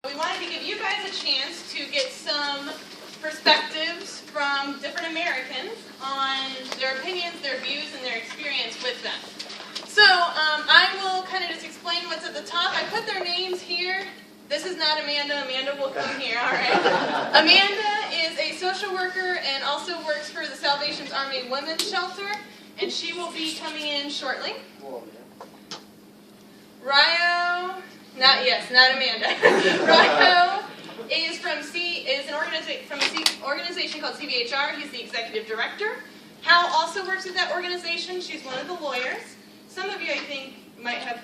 We wanted to give you guys a chance to get some perspectives from different Americans on their opinions, their views, and their experience with them. So I will kind of just explain what's at the top. I put their names here. This is not Amanda. Amanda will come here, all right? Amanda is a social worker and also works for the Salvation Army Women's Shelter, and she will be coming in shortly. Ryo, not Amanda. Ryo is from an organization called CVHR. He's the executive director. Hal also works with that organization. She's one of the lawyers. Some of you, I think, might have.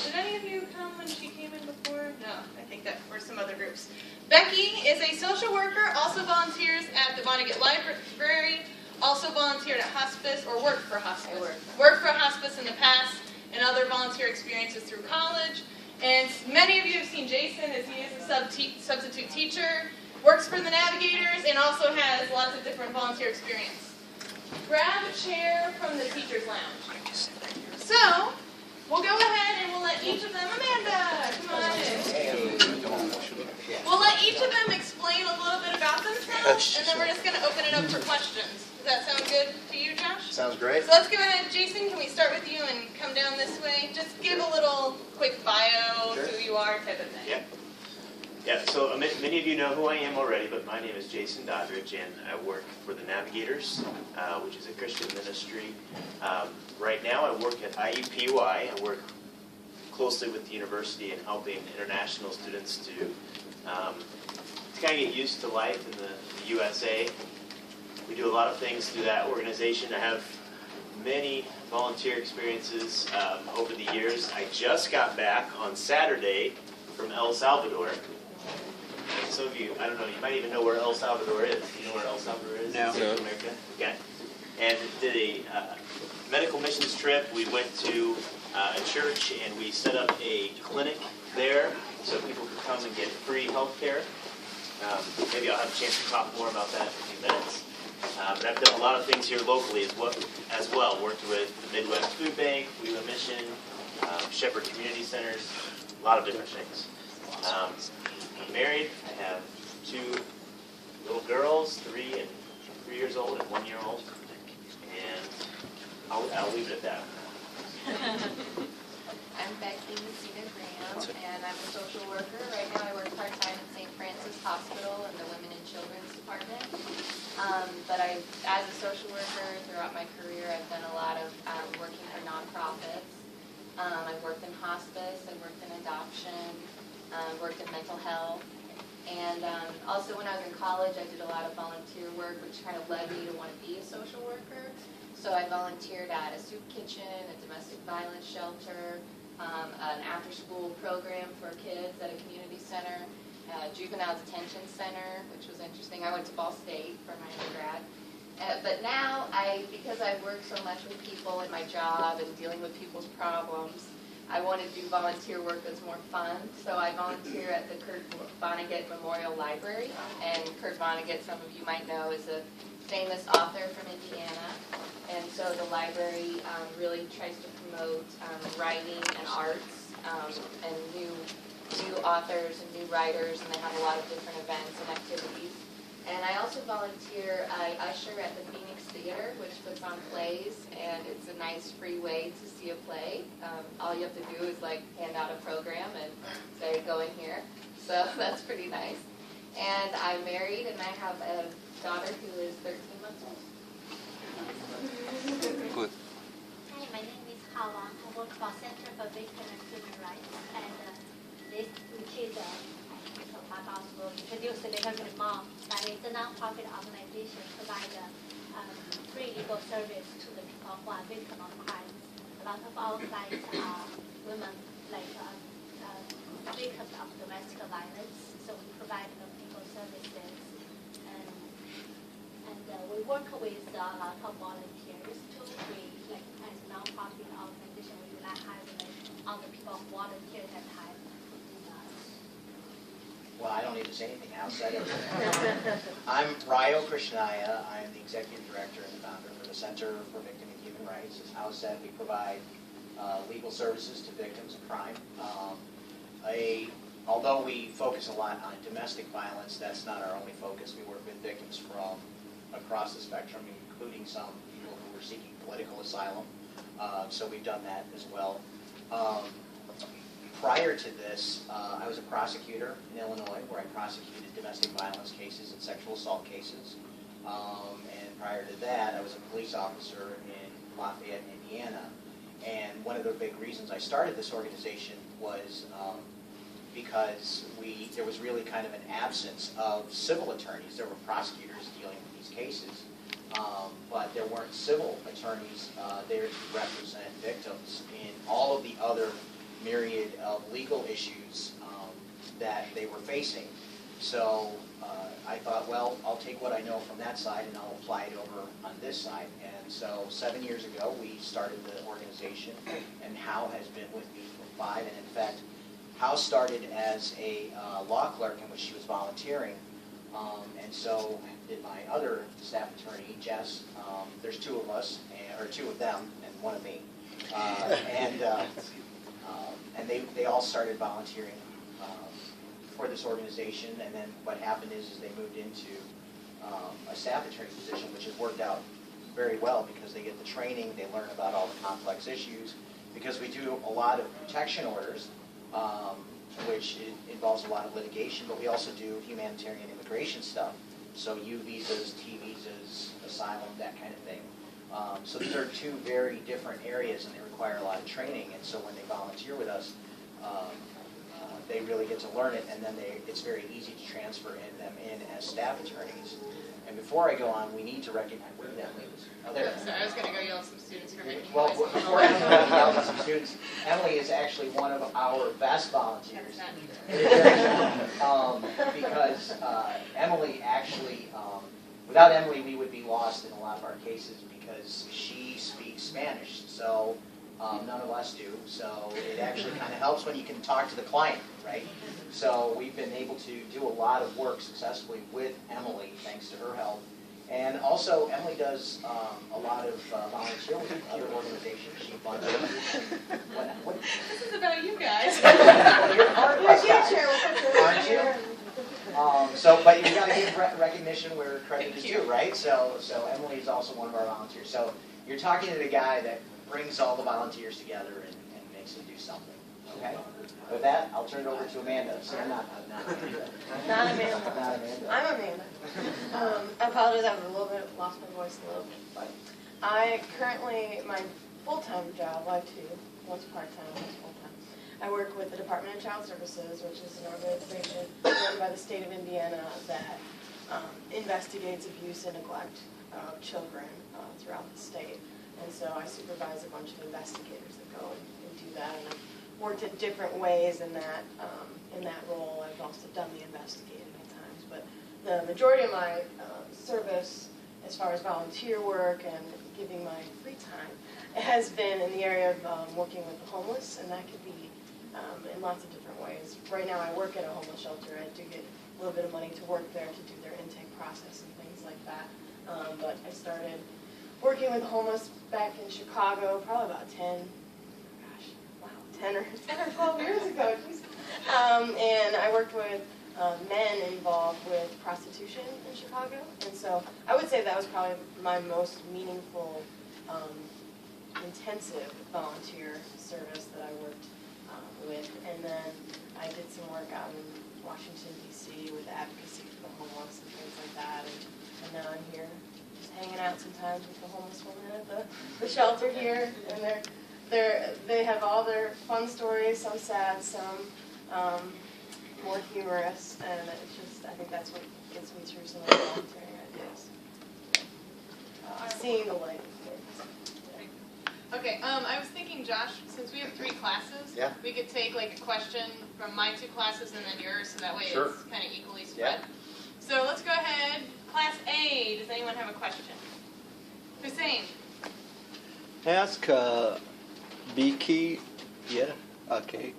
Did any of you come when she came in before? No, I think that were some other groups. Becky is a social worker, also volunteers at the Vonnegut Library, also volunteered at hospice, or worked for hospice. Worked for hospice in the past, and other volunteer experiences through college. And many of you have seen Jason, as he is a substitute teacher, works for the Navigators, and also has lots of different volunteer experience. Grab a chair from the teacher's lounge. So, we'll go ahead and we'll let each of them, Amanda, come on in. We'll let each of them explain a little bit about themselves, and then we're just going to open it up for questions. Does that sound good to you, Josh? Sounds great. So let's go ahead. Jason, can we start with you and come down this way? Just give a little quick bio, sure. Who you are, type of thing. Yeah, so many of you know who I am already, but my name is Jason Doddridge, and I work for the Navigators, which is a Christian ministry. Right now I work at IUPUI. I work closely with the university in helping international students to kind of get used to life in the USA. We do a lot of things through that organization. I have many volunteer experiences over the years. I just got back on Saturday from El Salvador. Some of you, I don't know, you might even know where El Salvador is. Do you know where El Salvador is? No. In Central America? Okay. And did a medical missions trip. We went to a church and we set up a clinic there so people could come and get free health care. Maybe I'll have a chance to talk more about that in a few minutes. But I've done a lot of things here locally as well. Worked with the Midwest Food Bank, WeWa Mission, Shepherd Community Centers, a lot of different things. I'm married. I have 2 little girls, 3 years old and 1 year old. And I'll leave it at that. I'm Becky Graham, and I'm a social worker. Right now I work part-time at St. Francis Hospital in the Women and Children's Department. But as a social worker, throughout my career, I've done a lot of working for nonprofits. I've worked in hospice, I've worked in adoption, worked in mental health. And also when I was in college, I did a lot of volunteer work, which kind of led me to want to be a social worker. So I volunteered at a soup kitchen, a domestic violence shelter, an after-school program for kids at a community center, a juvenile detention center, which was interesting. I went to Ball State for my undergrad. But now, because I work so much with people in my job and dealing with people's problems, I want to do volunteer work that's more fun. So I volunteer at the Kurt Vonnegut Memorial Library. And Kurt Vonnegut, some of you might know, is a famous author from Indiana. And so the library really tries to promote writing and arts and new authors and new writers, and they have a lot of different events and activities. And I also volunteer, I usher at the Phoenix Theater, which puts on plays, and it's a nice free way to see a play. All you have to do is hand out a program and say, go in here. So that's pretty nice. And I'm married, and I have a daughter who is 13 months old. Good. Hi, my name is Hawa. I work for Center for Victim and Human Rights, and this which is will introduce a little bit more. But it's a non-profit organization providing free legal service to the people who are victims of crime. A lot of our clients are women, victims of domestic violence. So we provide them legal services, and we work with a lot of volunteers too. As a non-profit organization, we rely heavily on the people who volunteer that time. Well, I don't need to say anything outside of it. I'm Ryo Krishnaya. I'm the executive director and the founder for the Center for Victim and Human Rights. As Hal said, we provide legal services to victims of crime. A although we focus a lot on domestic violence, that's not our only focus. We work with victims from across the spectrum, including some people who are seeking political asylum. So we've done that as well. Prior to this, I was a prosecutor in Illinois, where I prosecuted domestic violence cases and sexual assault cases. And prior to that, I was a police officer in Lafayette, Indiana. And one of the big reasons I started this organization was because there was really kind of an absence of civil attorneys. There were prosecutors dealing with these cases, but there weren't civil attorneys there to represent victims in all of the other myriad of legal issues that they were facing. So I thought, well, I'll take what I know from that side and I'll apply it over on this side. And so 7 years ago, we started the organization, and Hal has been with me for 5. And in fact, Hal started as a law clerk in which she was volunteering, and so did my other staff attorney, Jess. There's 2 of us, or 2 of them, and 1 of me. And they all started volunteering for this organization, and then what happened is they moved into a staff attorney position, which has worked out very well because they get the training, they learn about all the complex issues, because we do a lot of protection orders, which involves a lot of litigation, but we also do humanitarian immigration stuff, so U visas, T visas, asylum, that kind of thing. So these are 2 very different areas, and they require a lot of training, and so when they volunteer with us, they really get to learn it, and then it's very easy to transfer them in as staff attorneys. And before I go on, we need to recognize where Emily is. Oh, there. So I was going to go yell at some students for making Well, noise. before Emily yells at some students, Emily is actually one of our best volunteers. Because Emily actually, without Emily, we would be lost in a lot of our cases because she speaks Spanish. So none of us do. So it actually kind of helps when you can talk to the client, right? So we've been able to do a lot of work successfully with Emily, thanks to her help. And also, Emily does a lot of volunteer with other organizations. She volunteers. This is about you guys. You're part of us, aren't you? But you got to give recognition where credit is due, right? So Emily is also one of our volunteers. So you're talking to the guy that brings all the volunteers together and makes them do something. Okay. With that, I'll turn it over to Amanda. So not Amanda. Not Amanda. Not Amanda. I'm Amanda. I apologize, I've a little bit lost my voice a little bit, but I currently, my full-time job, well, I have 2, one's part-time, one's full-time. I work with the Department of Child Services, which is an organization run by the state of Indiana that investigates abuse and neglect of children throughout the state. And so I supervise a bunch of investigators that go and do that, and I've worked in different ways in that role. I've also done the investigating at times, but the majority of my service, as far as volunteer work and giving my free time, has been in the area of working with the homeless, and that could be in lots of different ways. Right now I work at a homeless shelter. I do get a little bit of money to work there to do their intake process and things like that, but I started working with the homeless back in Chicago probably about 10 or 12 years ago. And I worked with men involved with prostitution in Chicago. And so I would say that was probably my most meaningful, intensive volunteer service that I worked with. And then I did some work out in Washington, D.C. with advocacy for the homeless and things like that. And now I'm here just hanging out sometimes with the homeless women at the shelter here. And they have all their fun stories, some sad, some more humorous, and it's just, I think that's what gets me through some of the volunteering ideas. Seeing the light. Okay, I was thinking, Josh, since we have 3 classes, Yeah. we could take like a question from my 2 classes and then yours, so that way Sure. it's kind of equally spread. Yeah. So let's go ahead. Class A, does anyone have a question? Hussein. Ask Beaky, yeah, okay.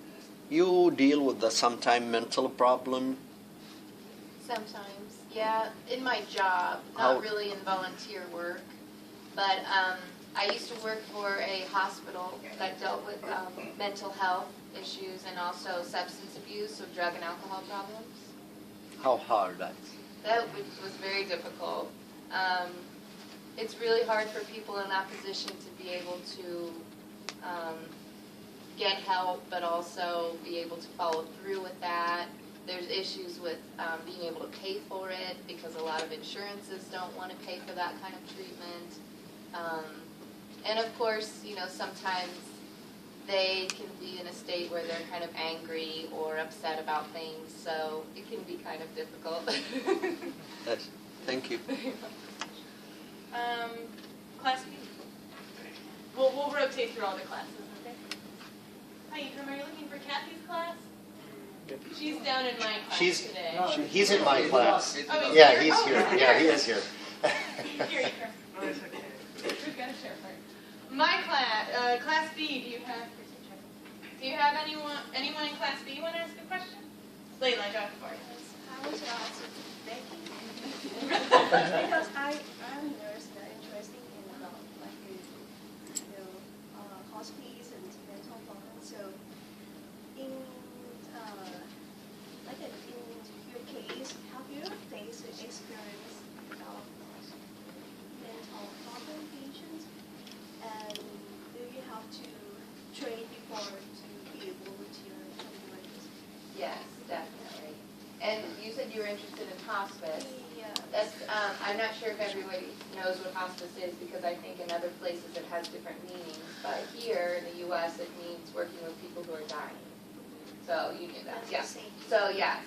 You deal with the sometime mental problem. Sometimes, yeah, in my job, How- not really in volunteer work, but I used to work for a hospital that dealt with mental health issues and also substance abuse, so drug and alcohol problems. How hard that? That was very difficult. It's really hard for people in that position to be able to get help, but also be able to follow through with that. There's issues with being able to pay for it because a lot of insurances don't want to pay for that kind of treatment. And of course, you know, sometimes they can be in a state where they're kind of angry or upset about things, so it can be kind of difficult. Yes. Thank you. Class B. We'll rotate through all the classes, okay? Hi, Ethan, are you looking for Kathy's class? She's down in my class today. He's in my class. Oh, he's Yeah, here? he's Oh, here. here. Yeah, he is here. Here, Ethan. We've got to share first. My class, Class B, do you have anyone in Class B want to ask a question? Layla, go for it. I want to ask Becky because I'm a nurse very interested in hospice and mental health. So in in your case, have you faced the experience of mental problem patients, and do you have to train before to be a volunteer or something like this? Yes, definitely. And you said you were interested in hospice. Yeah. That's, I'm not sure if everybody knows what hospice is because I think in other places it has different meanings. But here in the U.S. it means working with people who are dying. So you knew that, yeah.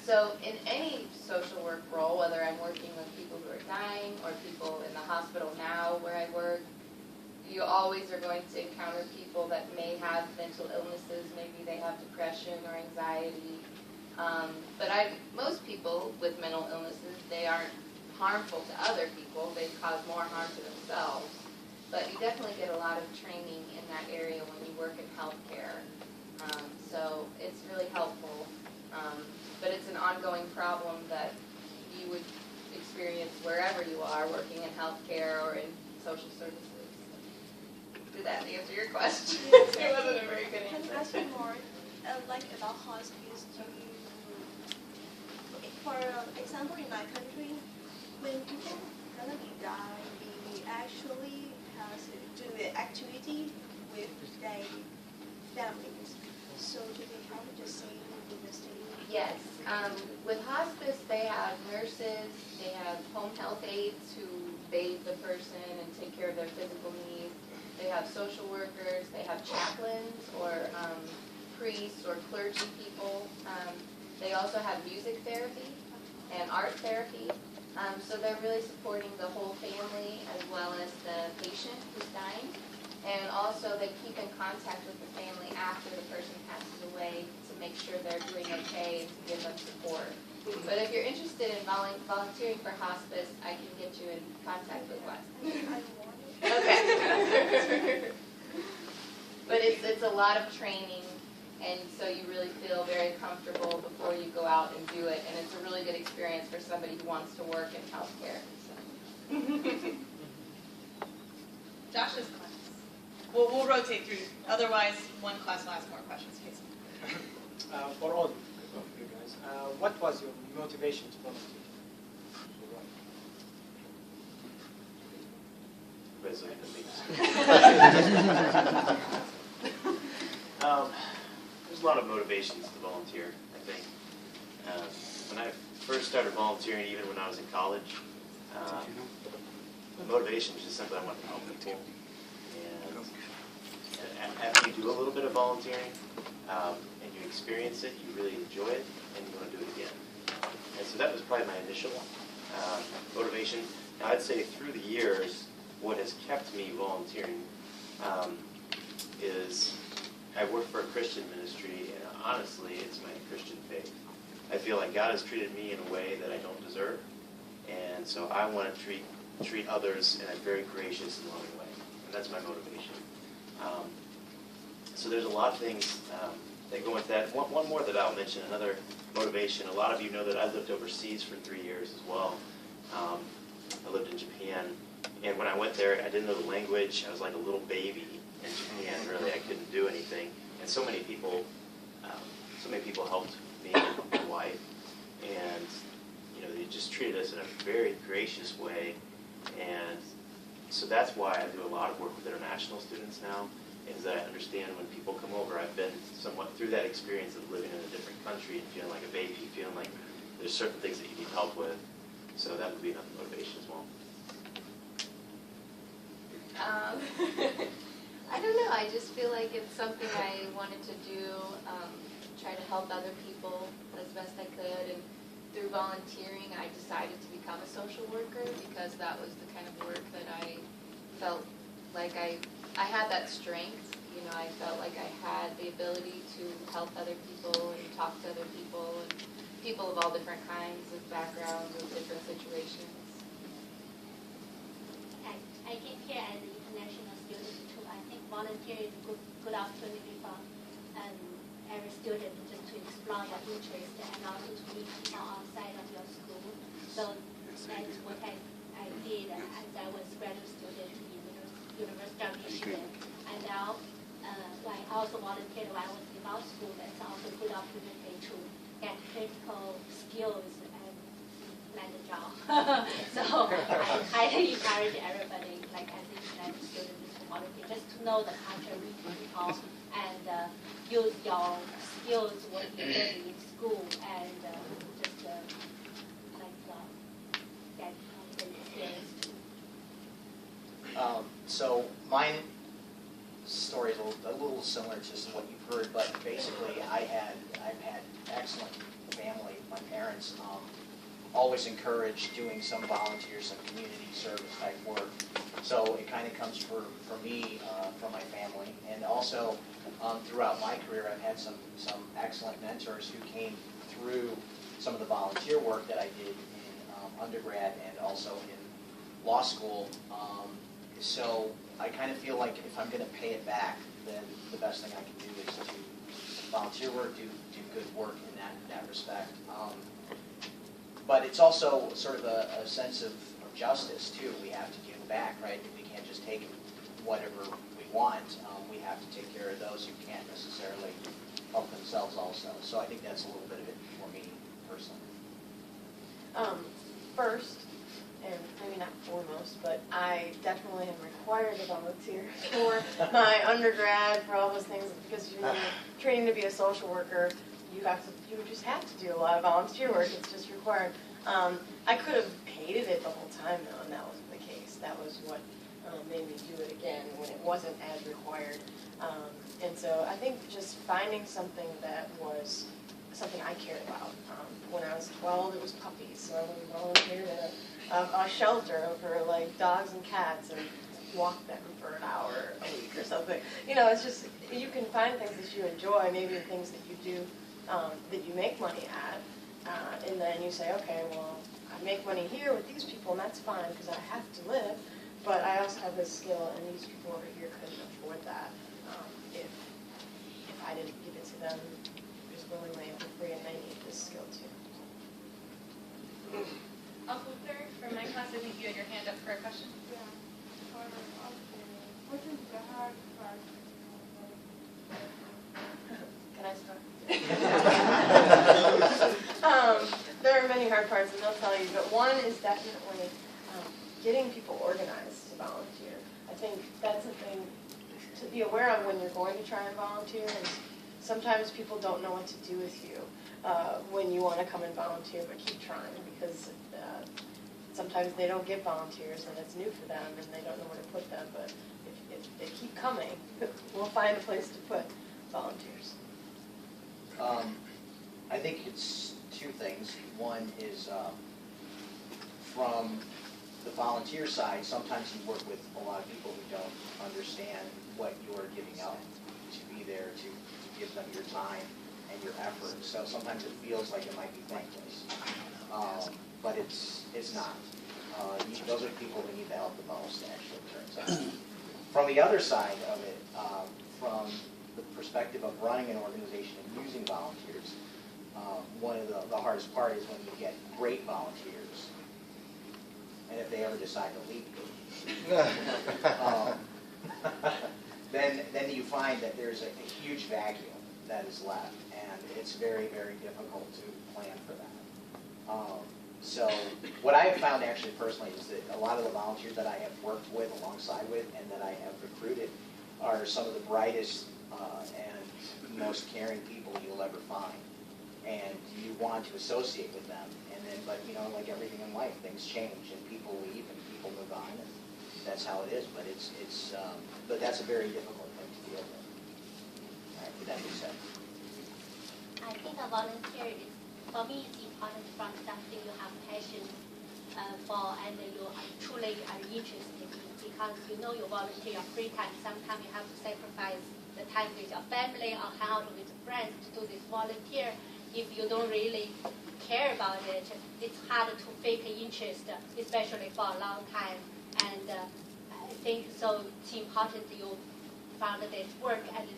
So in any social work role, whether I'm working with people who are dying or people in the hospital now where I work, you always are going to encounter people that may have mental illnesses. Maybe they have depression or anxiety. But most people with mental illnesses, they aren't harmful to other people. They cause more harm to themselves. But you definitely get a lot of training in that area when you work in healthcare. So it's really helpful. But it's an ongoing problem that you would experience wherever you are, working in healthcare or in social services. Did that answer your question? It wasn't a very good Can answer. I ask you more, like about hospice? For example, in my country, when people gonna be dying, we actually have to do the activity with their families. So do they have the same in the state? Yes. With hospice, they have nurses, they have home health aides who bathe the person and take care of their physical needs. They have social workers, they have chaplains or priests or clergy people. They also have music therapy and art therapy. So they're really supporting the whole family as well as the patient who's dying. And also they keep in contact with the family after the person passes away to make sure they're doing okay and to give them support. But if you're interested in volunteering for hospice, I can get you in contact with Wes. Okay. But it's a lot of training, and so you really feel very comfortable before you go out and do it, and it's a really good experience for somebody who wants to work in healthcare. So. Josh's class. We'll rotate through. Otherwise, one class will ask more questions. For all of you guys, what was your motivation to volunteer? There's a lot of motivations to volunteer, I think. When I first started volunteering, even when I was in college, the motivation was just simply I wanted to help people. And after you do a little bit of volunteering and you experience it, you really enjoy it, and you want to do it again. And so that was probably my initial motivation. Now, I'd say through the years, what has kept me volunteering is I work for a Christian ministry, and honestly, it's my Christian faith. I feel like God has treated me in a way that I don't deserve, and so I want to treat others in a very gracious and loving way, and that's my motivation. So there's a lot of things that go into that. One more that I'll mention, another motivation. A lot of you know that I lived overseas for 3 years as well. I lived in Japan, And when I went there, I didn't know the language. I was like a little baby in Japan. Really, I couldn't do anything. And so many people helped me and my wife. And they just treated us in a very gracious way. And so that's why I do a lot of work with international students now, is that I understand when people come over, I've been somewhat through that experience of living in a different country and feeling like a baby, feeling like there's certain things that you need help with. So that would be another motivation as well. I don't know. I just feel like it's something I wanted to do, try to help other people as best I could. And through volunteering, I decided to become a social worker because that was the kind of work that I felt like I had that strength. I felt like I had the ability to help other people and talk to other people and people of all different kinds of backgrounds and different situations. I came here as an international student too. I think volunteer is a good opportunity for every student just to explore their interest and also to meet people outside of your school. So that's what I did as I was graduate student in the University of Michigan. And now I also volunteered while I was in law school. That's also a good opportunity to get critical skills and land a job. So I highly encourage everybody, like as an international student, to volunteer, just to know the culture, meet people, and use your skills what you learn in school, and just get the experience too. So mine story is a little similar to what you've heard, but basically I've had excellent family. My parents always encouraged doing some volunteer, some community service type work. So it kind of comes for me from my family, and also throughout my career I've had some excellent mentors who came through some of the volunteer work that I did in undergrad and also in law school. So I kind of feel like if I'm going to pay it back, then the best thing I can do is to volunteer work, do good work in that respect. But it's also sort of a sense of justice, too. We have to give back, right? We can't just take whatever we want. We have to take care of those who can't necessarily help themselves also. So I think that's a little bit of it for me personally. First, and maybe not foremost, but I definitely am required to volunteer for my undergrad, for all those things, because when you're training to be a social worker, you just have to do a lot of volunteer work. It's just required. I could have hated it the whole time, though, and that wasn't the case. That was what made me do it again when it wasn't as required. And so I think just finding something that was something I cared about. When I was 12, it was puppies, so I would volunteer at a shelter for like dogs and cats and walk them for an hour a week or something. It's just, you can find things that you enjoy, maybe things that you do that you make money at, and then you say, okay, well, I make money here with these people, and that's fine because I have to live, but I also have this skill, and these people over here couldn't afford that if I didn't give it to them just willingly and for free, and they need this skill too. Uncle Third, from my class, I think you had your hand up for a question. Yeah. What is the hard part? Can I start? There are many hard parts, and they'll tell you, but one is definitely getting people organized to volunteer. I think that's a thing to be aware of when you're going to try and volunteer, is sometimes people don't know what to do with you when you want to come and volunteer, but keep trying, because sometimes they don't get volunteers, and it's new for them, and they don't know where to put them, but if they keep coming, we'll find a place to put volunteers. I think it's two things. One is from the volunteer side, sometimes you work with a lot of people who don't understand what you're giving up to be there, to give them your time and your effort. So sometimes it feels like it might be thankless, but it's not. Those are the people who need the help the most, actually, it turns out. From the other side of it, from the perspective of running an organization and using volunteers, one of the hardest part is when you get great volunteers and if they ever decide to leave you, then you find that there's a huge vacuum that is left, and it's very, very difficult to plan for that. So what I have found actually personally is that a lot of the volunteers that I have worked with, alongside with, and that I have recruited are some of the brightest and most caring people you'll ever find. And you want to associate with them, and then, but you know, like everything in life, things change, and people leave, and people move on, and that's how it is. But but that's a very difficult thing to deal with. All right, with that being said, I think a volunteer is, for me, it's important from something you have passion for and you truly are interested in, because you know you volunteer your free time. Sometimes you have to sacrifice the time with your family or hang out with friends to do this volunteer. If you don't really care about it, it's hard to fake interest, especially for a long time. And I think so it's important you found this work, and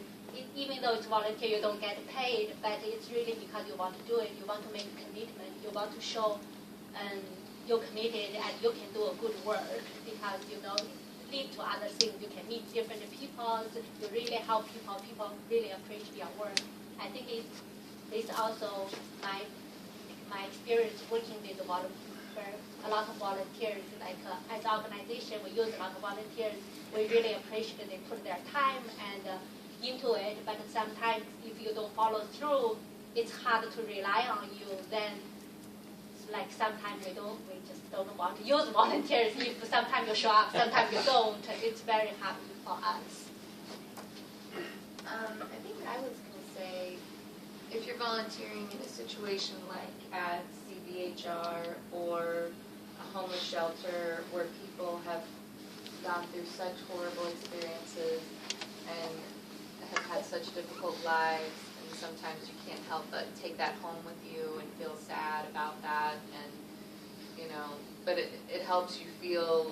even though it's volunteer, you don't get paid, but it's really because you want to do it, you want to make a commitment, you want to show you're committed and you can do a good work, because you know, lead to other things, you can meet different people, you really help people, people really appreciate your work. I think it's also my experience working with a lot of volunteers. Like as an organization, we use a lot of volunteers. We really appreciate they put their time and into it. But sometimes, if you don't follow through, it's hard to rely on you. Then, like sometimes we just don't want to use volunteers. If sometimes you show up, sometimes you don't. It's very hard for us. I think I was going to say, if you're volunteering in a situation like at CVHR or a homeless shelter where people have gone through such horrible experiences and have had such difficult lives, and sometimes you can't help but take that home with you and feel sad about that, and you know, but it helps you feel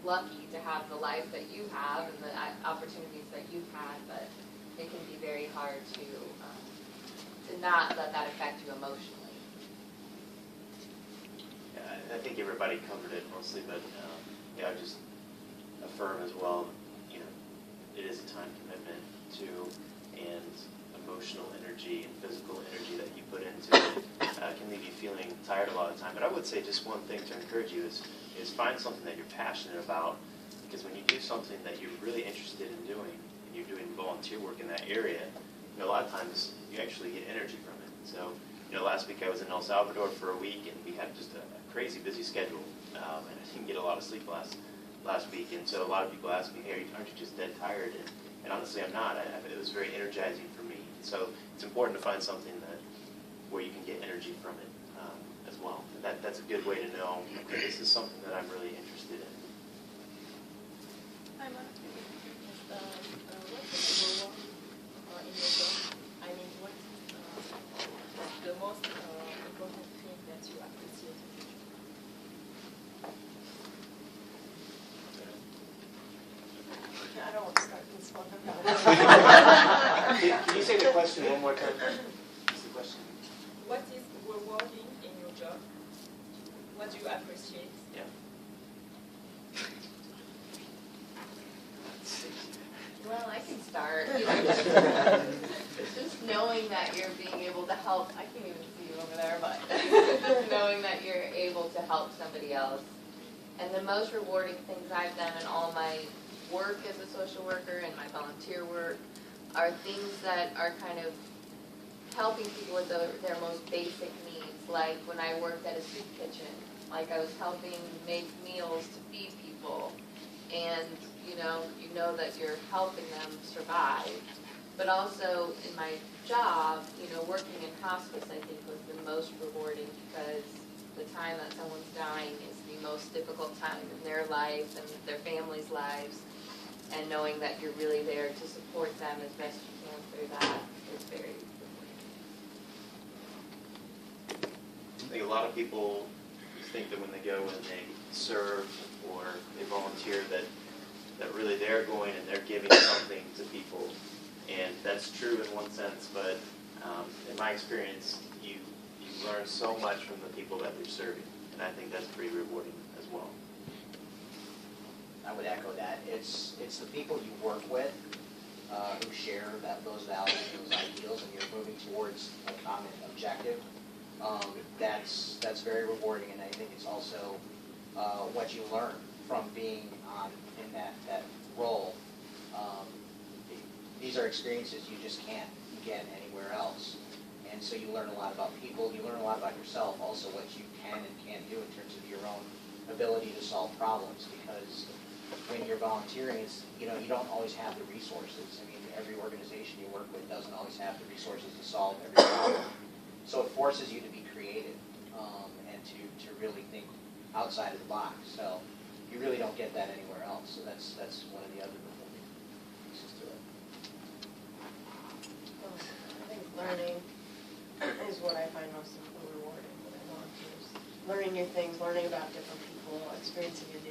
lucky to have the life that you have and the opportunities that you've had, but it can be very hard to not let that affect you emotionally. Yeah, I think everybody covered it mostly, but yeah, I just affirm as well, you know, it is a time commitment too, and emotional energy and physical energy that you put into it can leave you feeling tired a lot of the time. But I would say just one thing to encourage you is find something that you're passionate about, because when you do something that you're really interested in doing, and you're doing volunteer work in that area, you know, a lot of times you actually get energy from it. So, you know, last week I was in El Salvador for a week, and we had just a crazy busy schedule, and I didn't get a lot of sleep last week. And so a lot of people ask me, hey, aren't you just dead tired? And honestly, I'm not. It was very energizing for me. So it's important to find something where you can get energy from it as well. And that's a good way to know, okay, this is something that I'm really interested in. I want to what's the role in your job? I mean, what's the most important thing that you appreciate? I don't want to start this one. Can you say the question one more time? What's the question? What is rewarding in your job? What do you appreciate? Yeah. Well, I can start. You know, just knowing that you're being able to help. I can't even see you over there, but just knowing that you're able to help somebody else. And the most rewarding things I've done in all my work as a social worker and my volunteer work are things that are kind of helping people with their most basic needs. Like when I worked at a soup kitchen, like I was helping make meals to feed people, and you know that you're helping them survive. But also in my job, you know, working in hospice, I think was the most rewarding, because the time that someone's dying is the most difficult time in their life and their family's lives, and knowing that you're really there to support them as best you can through that is very rewarding. I think a lot of people think that when they go and they serve or they volunteer that really they're going and they're giving something to people. And that's true in one sense, but in my experience, you learn so much from the people that they're serving. And I think that's pretty rewarding as well. I would echo that. It's the people you work with who share those values, those ideals, and you're moving towards a common objective. That's very rewarding, and I think it's also what you learn from being in that role. These are experiences you just can't get anywhere else. And so you learn a lot about people, you learn a lot about yourself, also what you can and can't do in terms of your own ability to solve problems, because when you're volunteering, you don't always have the resources. I mean, every organization you work with doesn't always have the resources to solve every problem. So it forces you to be creative and to really think outside of the box. So you really don't get that anywhere else. So that's one of the other pieces to it. I think learning is what I find most rewarding when I volunteers. Learning new things, learning about different people, experiencing a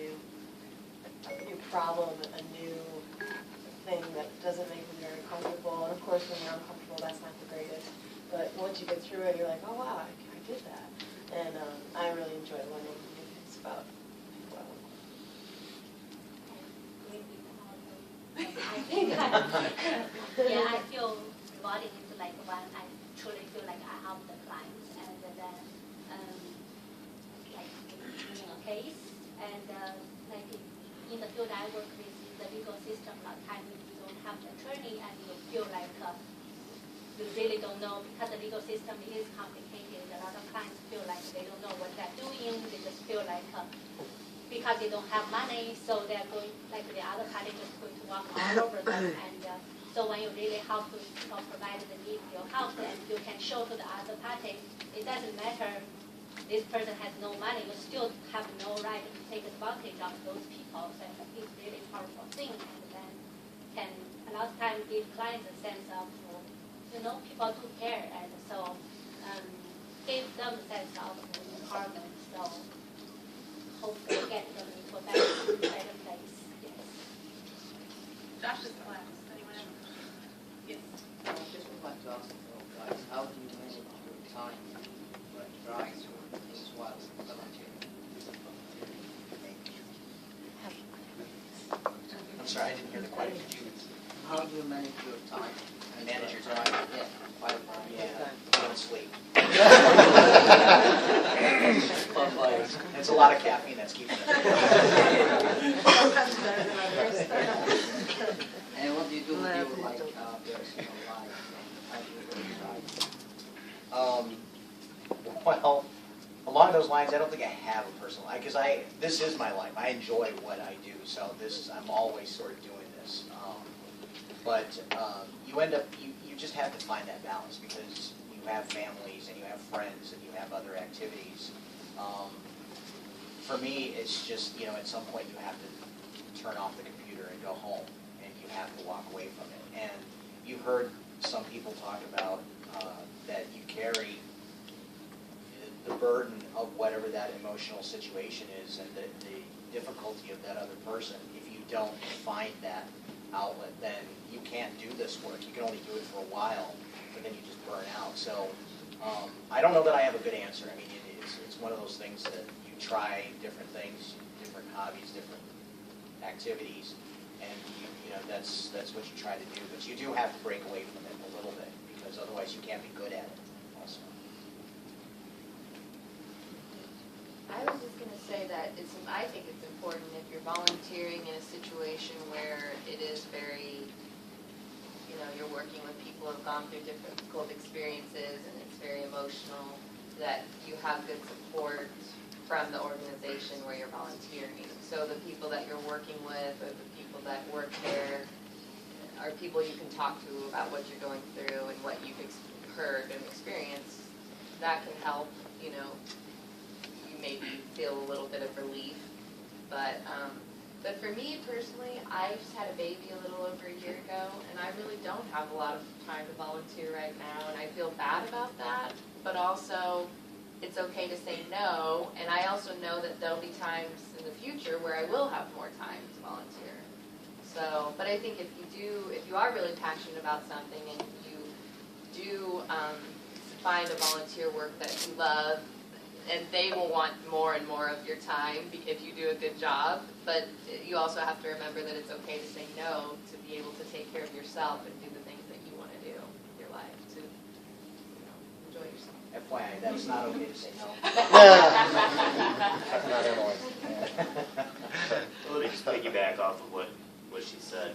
new problem, a new thing that doesn't make me very comfortable. And of course, when you're uncomfortable, that's not the greatest. But once you get through it, you're like, oh wow, I did that. And I really enjoy learning new things about people I work with. I think I feel rewarding is like when I truly feel like I help the clients, and then like winning a case, and like in the field I work with, in the legal system, a lot of times you don't have the attorney, and you feel like you really don't know, because the legal system is complicated. A lot of clients feel like they don't know what they're doing. They just feel like because they don't have money, so they're going, like the other party just going to walk all over them. And so when you really help to provide the need your help, and you can show to the other party, it doesn't matter this person has no money, you still have no right to take advantage of those people. So it's really powerful thing, and then can a lot of times give clients a sense of, people do care, and so give them a sense of empowerment. So hopefully get them into a better place. Yes. Josh is the last. Anyone else? Yes. I just would like to ask guys, how do you manage your time when trying to as well volunteering? I'm sorry, I didn't hear the question. How do you manage your time? Manage your time? Yeah, quite Yeah, I don't sleep. Fun life. It's a lot of caffeine that's keeping it. Sometimes better than others. And what do you do with your personal life? How do you live? Well, along those lines, I don't think I have a personal life, because this is my life. I enjoy what I do, so I'm always sort of doing this. But you end up, you just have to find that balance, because you have families and you have friends and you have other activities. For me, it's just, at some point you have to turn off the computer and go home, and you have to walk away from it. And you've heard some people talk about that you carry the burden of whatever that emotional situation is, and the difficulty of that other person. If you don't find that outlet, then you can't do this work. You can only do it for a while, but then you just burn out. So I don't know that I have a good answer. I mean, it's one of those things that you try different things, different hobbies, different activities, and that's what you try to do. But you do have to break away from it a little bit, because otherwise you can't be good at it also. I was just going to say that I think it's important if you're volunteering in a situation where it is very, you're working with people who have gone through difficult experiences and it's very emotional, that you have good support from the organization where you're volunteering. So the people that you're working with, or the people that work there, are people you can talk to about what you're going through and what you've heard and experienced. That can help, you maybe feel a little bit of relief. But for me personally, I just had a baby a little over a year ago, and I really don't have a lot of time to volunteer right now, and I feel bad about that. But also, it's okay to say no, and I also know that there'll be times in the future where I will have more time to volunteer. So, but I think if you are really passionate about something and you do find a volunteer work that you love, and they will want more and more of your time if you do a good job. But you also have to remember that it's okay to say no to be able to take care of yourself and do the things that you want to do with your life to, enjoy yourself. FYI, that's not okay to say no. Well, let me just piggyback off of what she said.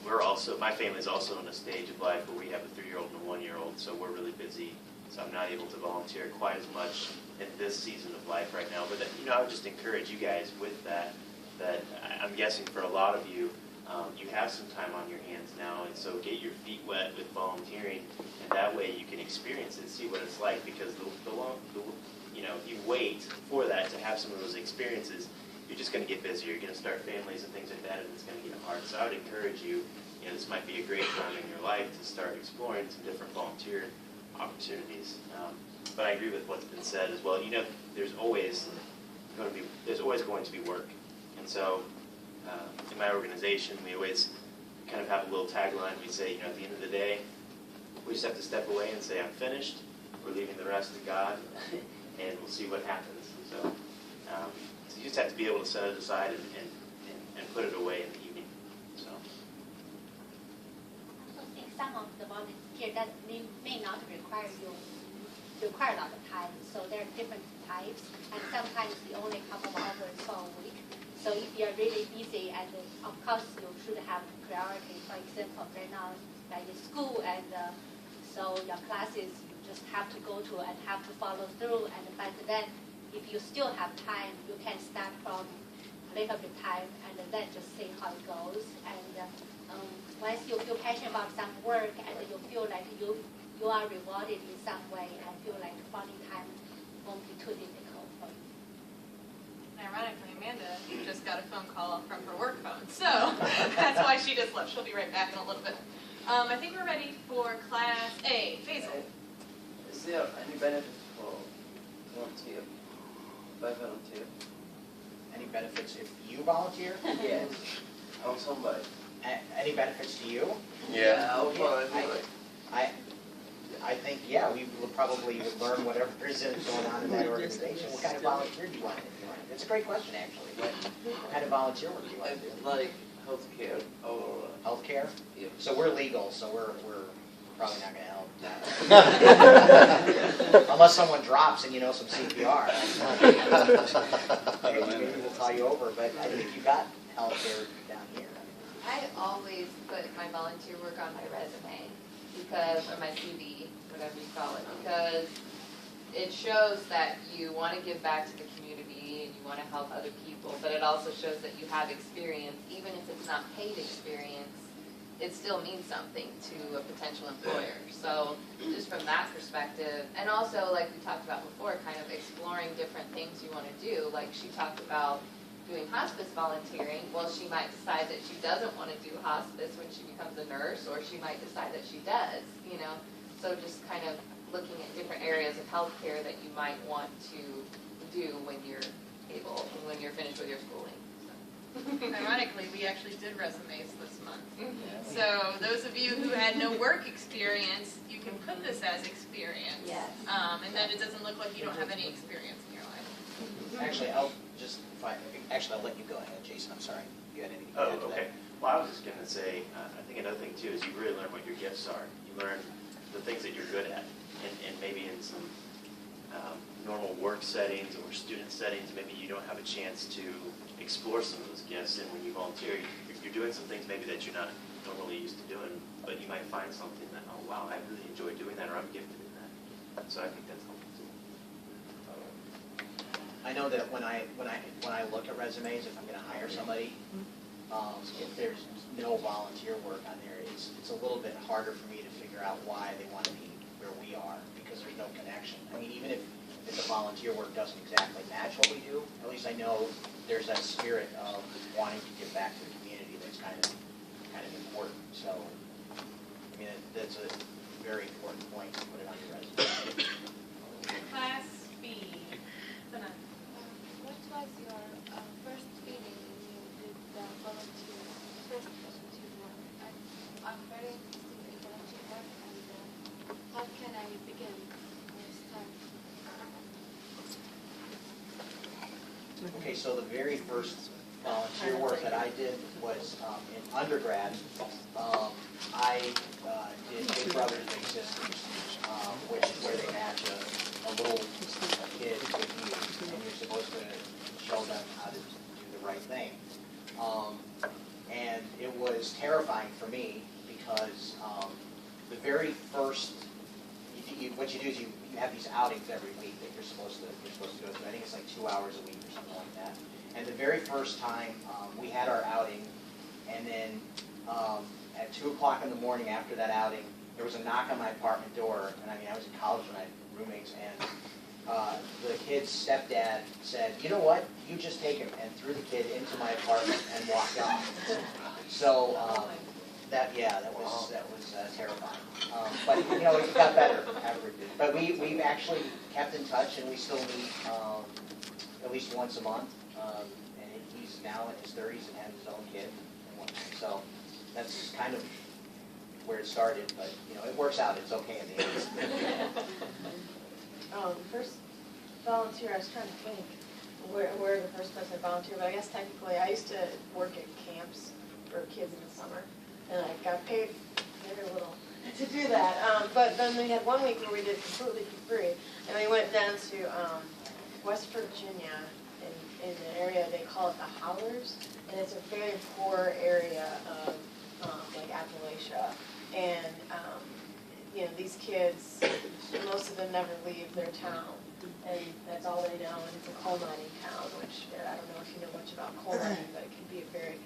We're also, my family's also in a stage of life where we have a 3-year-old and a 1-year-old, so we're really busy. So I'm not able to volunteer quite as much in this season of life right now. But I would just encourage you guys with that I'm guessing for a lot of you, you have some time on your hands now, and so get your feet wet with volunteering, and that way you can experience it, see what it's like. Because if you wait for that to have some of those experiences, you're just going to get busier. You're going to start families and things like that, and it's going to get hard. So I would encourage you, this might be a great time in your life to start exploring some different volunteer opportunities. But I agree with what's been said as well. There's always going to be work. And so in my organization, we always kind of have a little tagline. We say, at the end of the day, we just have to step away and say, I'm finished. We're leaving the rest to God, and we'll see what happens. So you just have to be able to set it aside and put it away in the evening. So. I think some of the volunteer that may not require a lot of time. So there are different types, and sometimes the only couple of hours per week. So if you're really busy, and of course you should have priority. For example, right now, like in school, and so your classes you just have to go to and have to follow through. And but then, if you still have time, you can start from little bit time, and then just see how it goes. And once you feel passionate about some work, and you feel like you are rewarded in some way, I feel like finding time won't be too difficult for you. Ironically, Amanda just got a phone call from her work phone, so that's why she just left. She'll be right back in a little bit. I think we're ready for Class A. Faisal. Is there any benefit for volunteer? By volunteer? Any benefits if you volunteer? Yes. Or somebody. Any benefits to you? Yeah. How far I think, we will probably learn whatever is going on in that organization. What kind of volunteer do you want to do? It's a great question, actually. What kind of volunteer work do you want to do? Like healthcare or Healthcare? Yeah. So we're legal, so we're probably not going to help. Unless someone drops and you know some CPR. Maybe we'll call you over, but I think you got healthcare down here. I always put my volunteer work on my resume, or my CV, whatever you call it, because it shows that you want to give back to the community and you want to help other people, but it also shows that you have experience. Even if it's not paid experience, it still means something to a potential employer. So just from that perspective, and also like we talked about before, kind of exploring different things you want to do. Like she talked about doing hospice volunteering. Well, she might decide that she doesn't want to do hospice when she becomes a nurse, or she might decide that she does, So just kind of looking at different areas of healthcare that you might want to do when you're finished with your schooling. Ironically, we actually did resumes this month. So those of you who had no work experience, you can put this as experience. Yes. And then it doesn't look like you don't have any experience in your life. Actually, I'll let you go ahead, Jason. I'm sorry. You had anything to add to Okay. that? Well, I was just going to say, I think another thing too is you really learn what your gifts are. You learn the things that you're good at, and maybe in some normal work settings or student settings, maybe you don't have a chance to explore some of those gifts. And when you volunteer, you're doing some things maybe that you're not normally used to doing, but you might find something that, oh wow, I really enjoy doing that, or I'm gifted in that. So I think that's helpful too. I know that when I look at resumes, if I'm going to hire somebody, if there's no volunteer work on there, it's a little bit harder for me to figure out why they want to be where we are, because there's no connection. I mean, even if the volunteer work doesn't exactly match what we do, at least I know there's that spirit of wanting to give back to the community that's kind of important. So, I mean, that's a very important point to put it on your resume. Class B. Sana. What was your first feeling when you did the first volunteer work? I'm very interested in volunteer work, and how can I begin or start? so the very first volunteer work that I did was in undergrad. I did Big Brothers Big Sisters, which is where they match a little kid with you, and you're supposed to show them how to do the right thing. And it was terrifying for me because the very first, what you do is you have these outings every week that you're supposed to go through. I think it's like 2 hours a week or something like that. And the very first time we had our outing, and then at 2 o'clock in the morning after that outing, there was a knock on my apartment door. And I mean, I was in college when I had roommates, and the kid's stepdad said, "You know what? You just take him," and threw the kid into my apartment and walked off. So that was terrifying. But you know, it got better after it did. But we've actually kept in touch, and we still meet at least once a month. And he's now in his 30s and has his own kid. So that's kind of where it started. But you know, it works out. It's okay in the end. The first volunteer, I was trying to think where the first place I volunteered, but I guess technically I used to work at camps for kids in the summer, and I got paid very little to do that. But then we had 1 week where we did completely for free, and we went down to West Virginia in an area, they call it the Howlers, and it's a very poor area of like Appalachia, and you know, these kids, most of them never leave their town, and that's all they know, and it's a coal mining town, which I don't know if you know much about coal mining, but it can be a very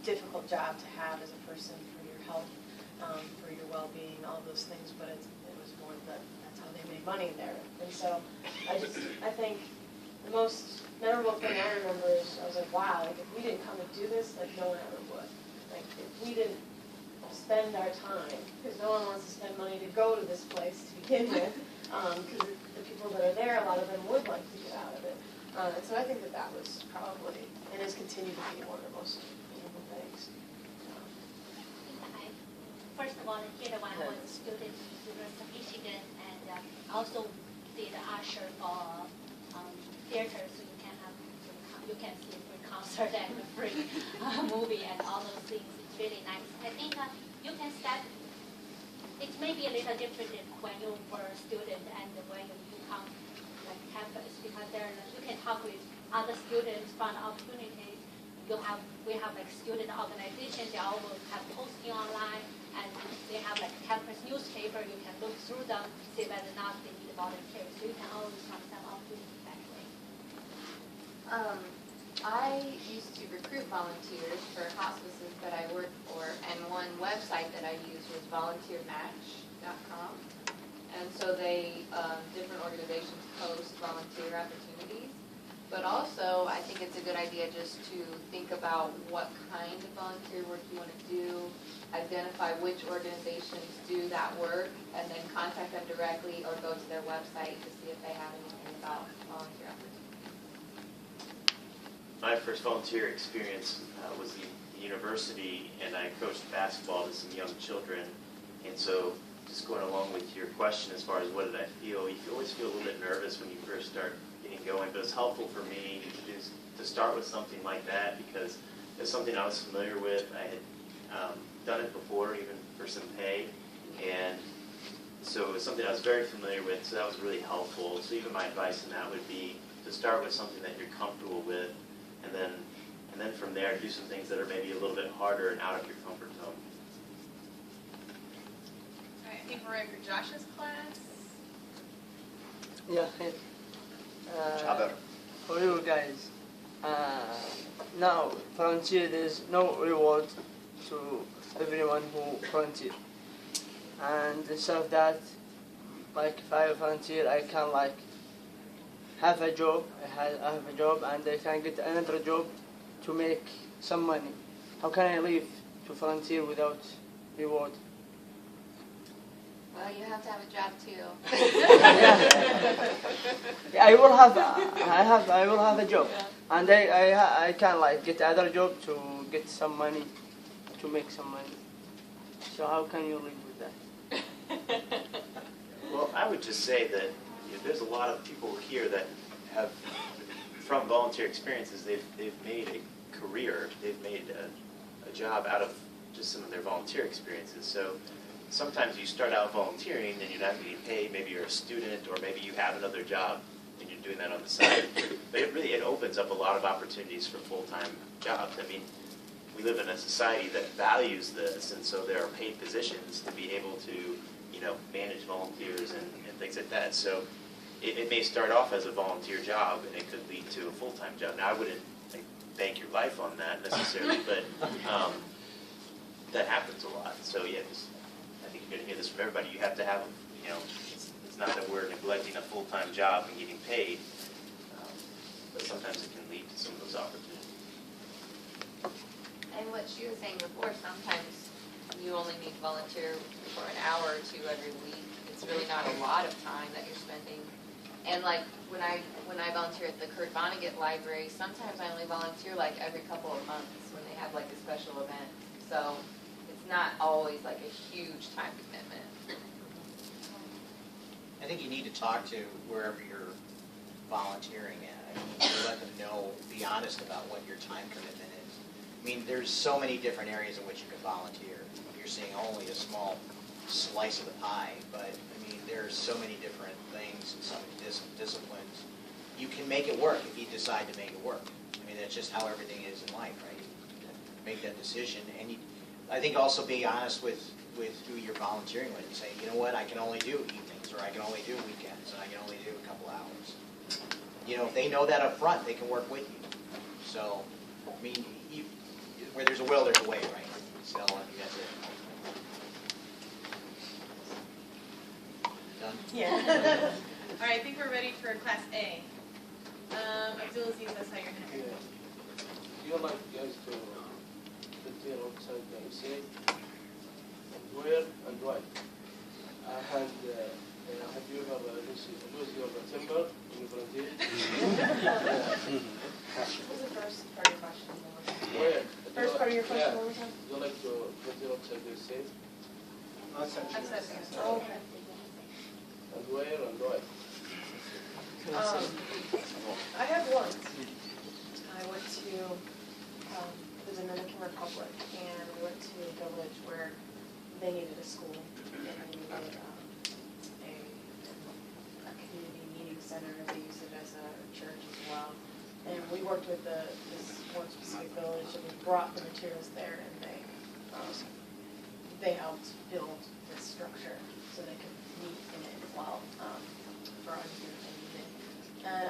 difficult job to have as a person for your health, for your well-being, all those things, but it was more that that's how they made money there. And so I think the most memorable thing I remember is I was like, wow, like if we didn't come and do this, like no one ever would. Like if we didn't spend our time, because no one wants to spend money to go to this place to begin with, because the people that are there, a lot of them would like to get out of it. And so I think that was probably, and has continued to be one of the most beautiful things. I first volunteered when I was a student at the University of Michigan, and also did usher for theater, so you can see a free concert and a free movie and all those things. It's really nice. I think you can start. It may be a little different when you were a student and when you come like campus, because you can talk with other students, find opportunities. We have like student organizations. They all will have posting online, and they have like campus newspaper. You can look through them, see whether or not they need volunteers. So you can always find some opportunities that way. I used to recruit volunteers for hospices that I worked for, and one website that I used was volunteermatch.com. And so different organizations post volunteer opportunities. But also, I think it's a good idea just to think about what kind of volunteer work you want to do, identify which organizations do that work, and then contact them directly or go to their website to see if they have anything about volunteer opportunities. My first volunteer experience was the university, and I coached basketball to some young children. And so just going along with your question as far as what did I feel, you always feel a little bit nervous when you first start getting going, but it's helpful for me to start with something like that because it's something I was familiar with. I had done it before, even for some pay, and so it was something I was very familiar with, so that was really helpful. So even my advice in that would be to start with something that you're comfortable with, and then from there do some things that are maybe a little bit harder and out of your comfort zone. All right, I think we're ready for Josh's class. Yeah, hey. For you guys, now volunteer, there's no reward to everyone who volunteer. And instead of that, like if I volunteer, I can like have a job. I have a job, and I can get another job to make some money. How can I live to volunteer without reward? Well, you have to have a job too. Yeah, I will have a job, and I can like get another job to get some money, to make some money. So how can you live with that? Well, I would just say that there's a lot of people here that have from volunteer experiences, they've made a career, they've made a job out of just some of their volunteer experiences. So sometimes you start out volunteering and you're not getting paid, maybe you're a student, or maybe you have another job and you're doing that on the side. But it opens up a lot of opportunities for full-time jobs. I mean, we live in a society that values this, and so there are paid positions to be able to, you know, manage volunteers and things like that. So it may start off as a volunteer job, and it could lead to a full-time job. Now, I wouldn't bank your life on that necessarily, but that happens a lot. So yeah, I think you're going to hear this from everybody. You have to have, you know, it's not that we're neglecting a full-time job and getting paid, but sometimes it can lead to some of those opportunities. And what she was saying before, sometimes you only need to volunteer for an hour or two every week. It's really not a lot of time that you're spending. And like when I volunteer at the Kurt Vonnegut Library, sometimes I only volunteer like every couple of months when they have like a special event. So it's not always like a huge time commitment. I think you need to talk to wherever you're volunteering at. I mean, you let them know, be honest about what your time commitment is. I mean, there's so many different areas in which you can volunteer. You're seeing only a small slice of the pie, but I mean, there's so many different things and so many disciplines. You can make it work if you decide to make it work. I mean, that's just how everything is in life, right? You make that decision, and I think also be honest with who you're volunteering with and say, you know what, I can only do evenings, or I can only do weekends, and I can only do a couple hours. You know, if they know that up front, they can work with you. So, I mean, where there's a will, there's a way, right? So, I think that's it. Done? Yeah. All right, I think we're ready for Class A. Abdulaziz, that's how you're going to. Do you like guys to volunteer outside the USA? Where and why? And have you ever lose your temper when you volunteer? What was the first part of your question? Where? First part of your question, what was that? Do you like to volunteer outside the USA? Outside. Oh, okay. And where and why? I have once. I went to the Dominican Republic, and we went to a village where they needed a school, and they needed a community meeting center. They used it as a church as well. And we worked with this one specific village, and we brought the materials there, and they helped build this structure so they could meet in it while for our youth and evening. And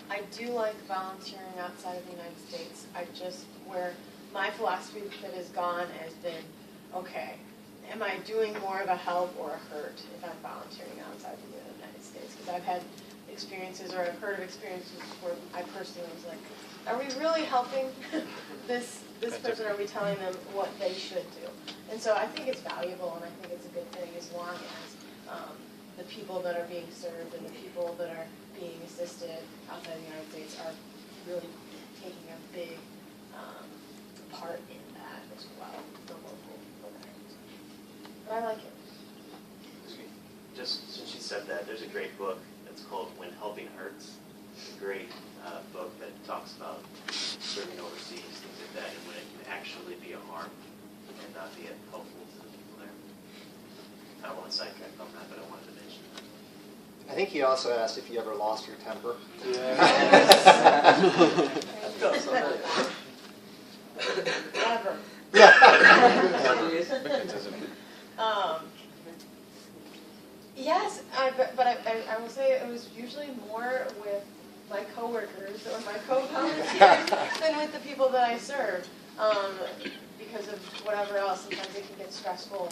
I do like volunteering outside of the United States. Where my philosophy that has gone has been, okay, am I doing more of a help or a hurt if I'm volunteering outside of the United States? Because I've had experiences, or I've heard of experiences where I personally was like, are we really helping this person? Are we telling them what they should do? And so I think it's valuable, and I think it's a good thing as long as the people that are being served and the people that are being assisted outside the United States are really taking a big part in that as well, the local programs. But I like it. Just since you said that, there's a great book that's called When Helping Hurts. It's a great book that talks about serving overseas, things like that, and when it can actually be a harm and not be helpful to the people there. I don't want to sidetrack on that, but I wanted to mention that. I think he also asked if you ever lost your temper. Never. Yes, but I will say it was usually more with my coworkers or my co-volunteers than with the people that I served. Because of whatever else, sometimes it can get stressful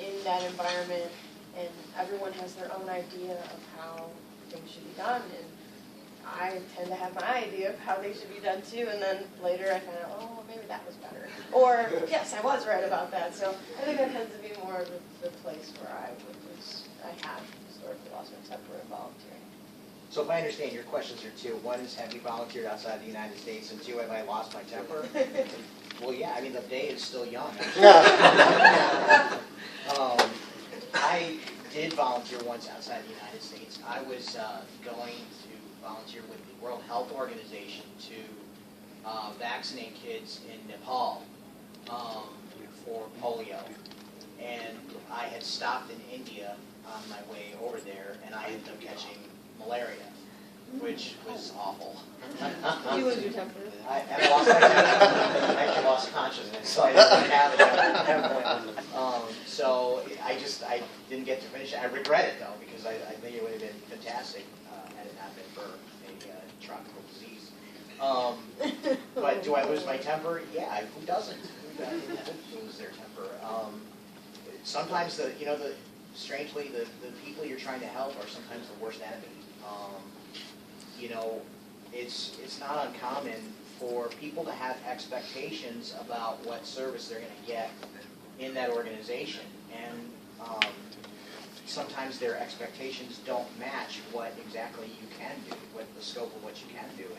in that environment, and everyone has their own idea of how things should be done, and I tend to have my idea of how they should be done too, and then later I find out, oh, maybe that was better. Or, yes, I was right about that. So I think that tends to be more of the place where I have historically lost my temper in volunteering. So if I understand, your questions are two. One is, have you volunteered outside the United States? And two, have I lost my temper? Well, yeah, I mean, the day is still young. I did volunteer once outside the United States. I was going to volunteered with the World Health Organization to vaccinate kids in Nepal for polio. And I had stopped in India on my way over there, and I ended up catching malaria, which was awful. You lose your temper. I lost my temper. I actually lost consciousness, so I didn't have it at that point. So I didn't get to finish it. I regret it, though, because I think it would have been fantastic had it not been for a tropical disease. But do I lose my temper? Yeah, who doesn't? Who doesn't lose their temper? Sometimes strangely, the people you're trying to help are sometimes the worst enemy. It's not uncommon for people to have expectations about what service they're going to get in that organization, and sometimes their expectations don't match what exactly you can do, what the scope of what you can do.